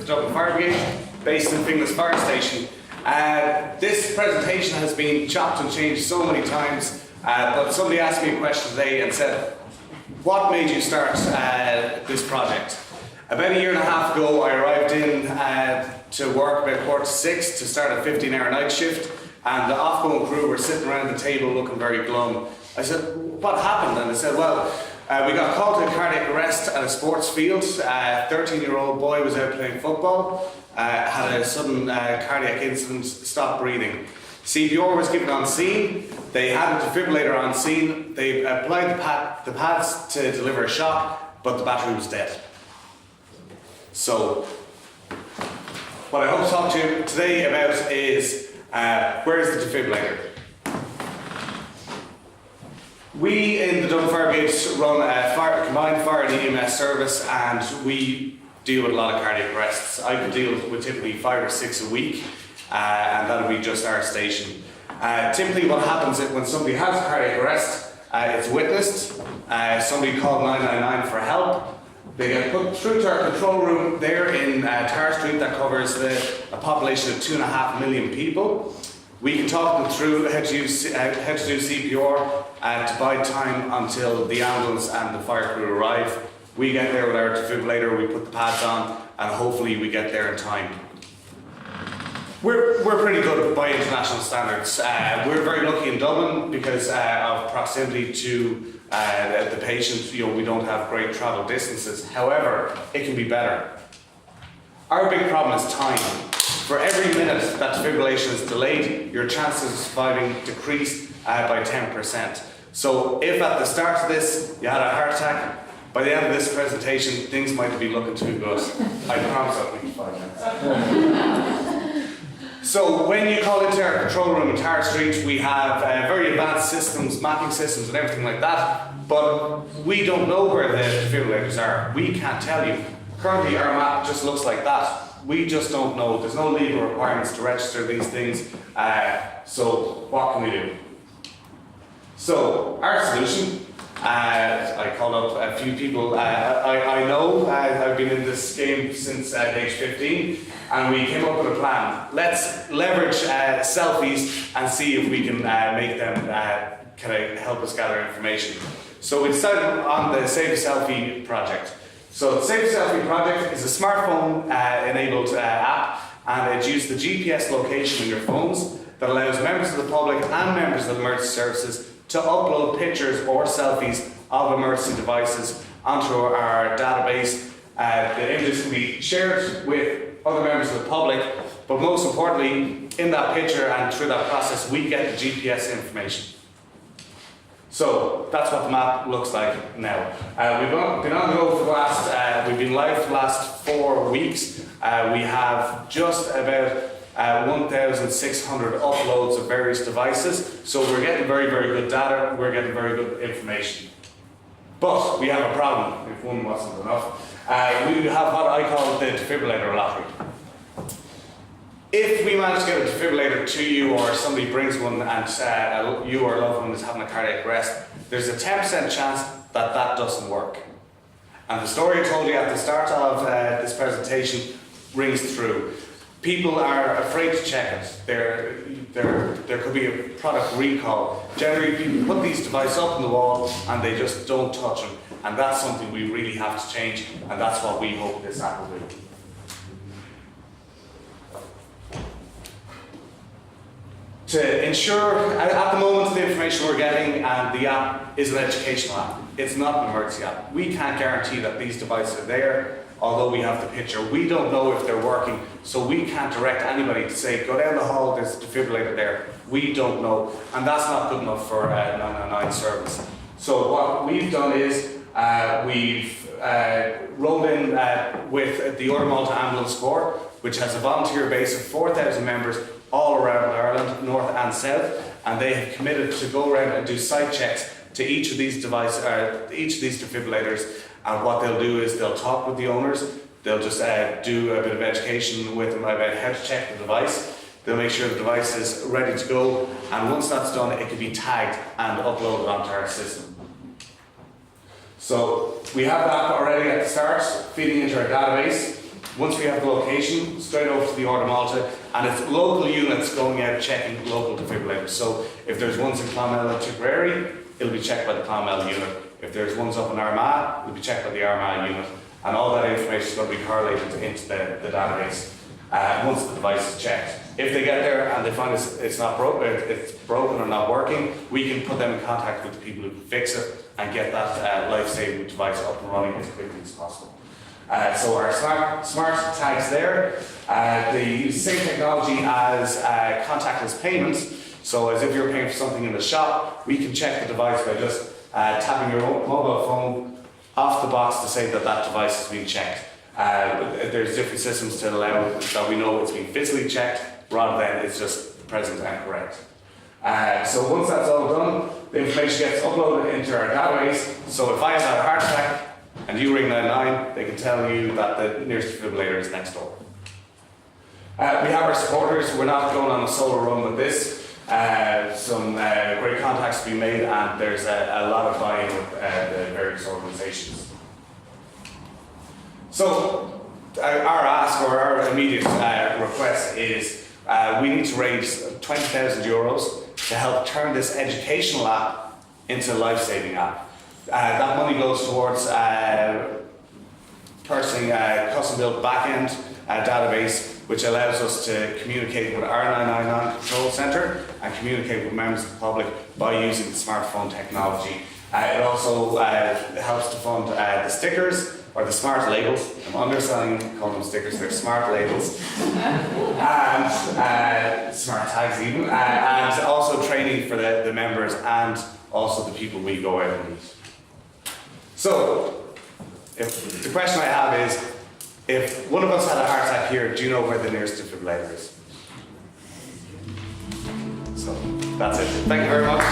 Dublin Fire Brigade, based in Finglas Fire Station. This presentation has been chopped and changed so many times, but somebody asked me a question today and said, what made you start this project? About a year and a half ago, I arrived in to work about 5:45 to start a 15-hour night shift, and the off-going crew were sitting around the table looking very glum. I said, what happened? And they said, well, we got called to a cardiac arrest at a sports field. A 13-year-old boy was out playing football, had a sudden cardiac incident, stopped breathing. CPR was given on scene. They had a defibrillator on scene. They applied the pads to deliver a shock, but the battery was dead. So, what I hope to talk to you today about is where is the defibrillator? We in the Dublin Fire Brigade run a combined fire and EMS service, and we deal with a lot of cardiac arrests. I could deal with typically 5 or 6 a week, and that'll be just our station. Typically what happens is when somebody has a cardiac arrest, it's witnessed, somebody called 999 for help, they get put through to our control room there in Tar Street that covers a population of 2.5 million people. We can talk them through how to do CPR to buy time until the ambulance and the fire crew arrive. We get there with our defibrillator, we put the pads on, and hopefully we get there in time. We're pretty good by international standards. We're very lucky in Dublin because of proximity to the patient. You know, we don't have great travel distances. However, it can be better. Our big problem is time. For every minute that defibrillation is delayed, your chances of surviving decrease by 10%. So if at the start of this you had a heart attack, by the end of this presentation, things might be looking too good. I promise I'll be 5 minutes. So when you call into our control room in Tar Street, we have very advanced systems, mapping systems and everything like that, but we don't know where the defibrillators are. We can't tell you. Currently our map just looks like that. We just don't know. There's no legal requirements to register these things, so what can we do? So our solution, I called up a few people I know. I've been in this game since age 15, and we came up with a plan. Let's leverage selfies and see if we can make them kind of help us gather information. So we decided on the Save a Selfie project. So the Save a Selfie project is a smartphone enabled app, and it uses the GPS location on your phones that allows members of the public and members of emergency services to upload pictures or selfies of emergency devices onto our database. The images can be shared with other members of the public, but most importantly, in that picture and through that process, we get the GPS information. So that's what the map looks like now. We've been on the go for the last, we've been live for the last 4 weeks. We have just about 1,600 uploads of various devices. So we're getting very, very good data, we're getting very good information. But we have a problem, if one wasn't enough. We have what I call the defibrillator lottery. If we manage to get a defibrillator to you, or somebody brings one and you or a loved one is having a cardiac arrest, there's a 10% chance that that doesn't work. And the story I told you at the start of this presentation rings true. People are afraid to check it. There could be a product recall. Generally, people put these devices up on the wall and they just don't touch them. And that's something we really have to change, and that's what we hope this app will do. To ensure, at the moment, the information we're getting, and the app is an educational app. It's not an emergency app. We can't guarantee that these devices are there, although we have the picture. We don't know if they're working, so we can't direct anybody to say, go down the hall, there's a defibrillator there. We don't know, and that's not good enough for 999 service. So what we've done is, we've rolled in with the Order Malta Ambulance Corps, which has a volunteer base of 4,000 members all around Ireland, north and south, and they have committed to go around and do site checks to each of these devices, each of these defibrillators. And what they'll do is they'll talk with the owners. They'll just do a bit of education with them about how to check the device. They'll make sure the device is ready to go, and once that's done, it can be tagged and uploaded onto our system. So we have that already at the start, feeding into our database. Once we have the location, straight over to the Order Malta, and it's local units going out checking local defibrillators. So if there's ones in Clonmel and Tipperary, it'll be checked by the Clonmel unit. If there's ones up in Armagh, it'll be checked by the Armagh unit. And all that information is going to be correlated into the database once the device is checked. If they get there and they find it's not it's broken or not working, we can put them in contact with the people who can fix it and get that life-saving device up and running as quickly as possible. So our smart tags there, they use the same technology as contactless payments. So as if you're paying for something in the shop, we can check the device by just tapping your mobile phone off the box to say that that device has been checked. There's different systems to allow that we know it's been physically checked rather than it's just present and correct. So once that's all done, the information gets uploaded into our database. So if I have a heart attack and you ring 999, they can tell you that the nearest defibrillator is next door. We have our supporters. We're not going on a solo run with this. Some great contacts to be made, and there's a lot of buy-in with the various organisations. So our ask or our immediate request is we need to raise €20,000 to help turn this educational app into a life-saving app. That money goes towards purchasing a custom-built back-end database which allows us to communicate with our 999 control centre and communicate with members of the public by using the smartphone technology. It also helps to fund the stickers, or the smart labels. I'm underselling, calling them stickers, they're smart labels. And smart tags even. And also training for the members and also the people we go out and meet. So, if the question I have is, if one of us had a heart attack here, do you know where the nearest defibrillator is? So, that's it. Thank you very much.